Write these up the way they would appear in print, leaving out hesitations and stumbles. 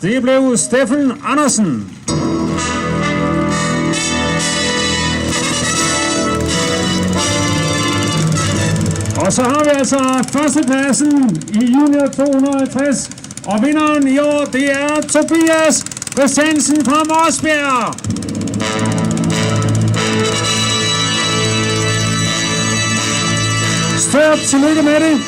det blev Steffen Andersen. Og så har vi altså førstepladsen i junior 250, og vinderen i år, det er Tobias Christiansen fra Morsbjerg. Stort tillykke med det.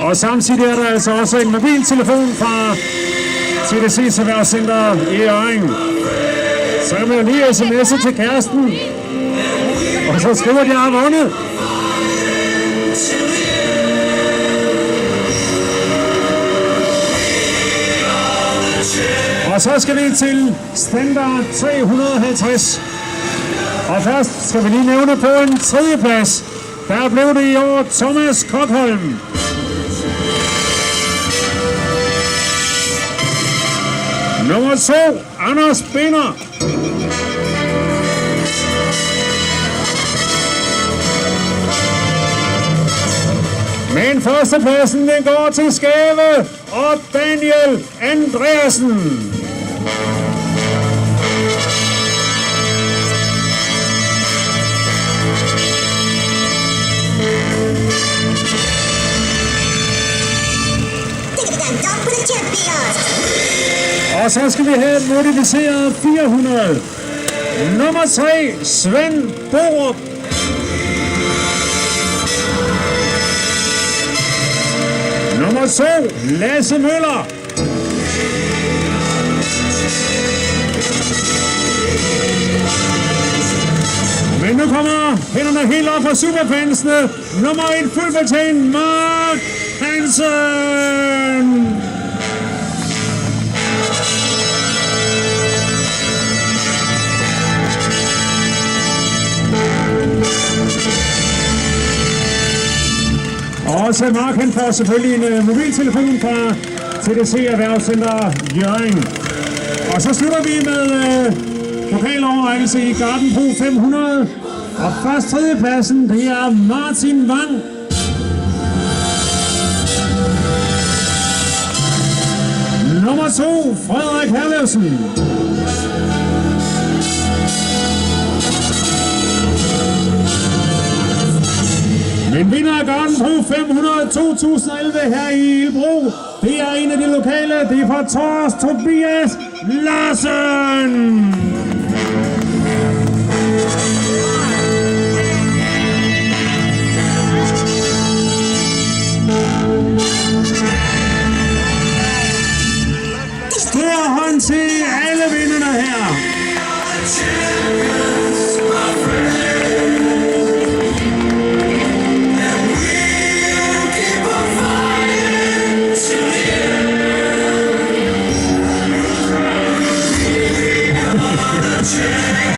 Og samtidig er der altså også en mobiltelefon fra TDC's Erhvervscenter i Hjørring. Så kan man jo lige sms'e til kæresten, og så skriver de, at jeg har vundet. Og så skal vi til standard 350. Og først skal vi lige nævne på en tredjeplads. Der blev det i år Thomas Kokholm. Nummer 2, Anders Binder. Men førstepladsen den går til Skave og Daniel Andreasen. Og så skal vi have et modificeret 400. Nummer 3, Svend Borup. Nummer 2, Lasse Møller. Men nu kommer hænderne helt op fra superfansene. Nummer 1, fuldbetjent Mark Hansen. Og også Mark, han får selvfølgelig en mobiltelefon fra TDC Erhvervscenter Hjørring. Og så slutter vi med pokaloverrækkelse i Garden Pro 500. Og først tredjepladsen, det er Martin Wang. Nummer 2, Frederik Herlevsen. Men vinder af Garden Pro 500 2011 her i Ilbro, det er en af de lokale, det er fra Tors Tobias Larsen. Stor hånd til alle vinderne her.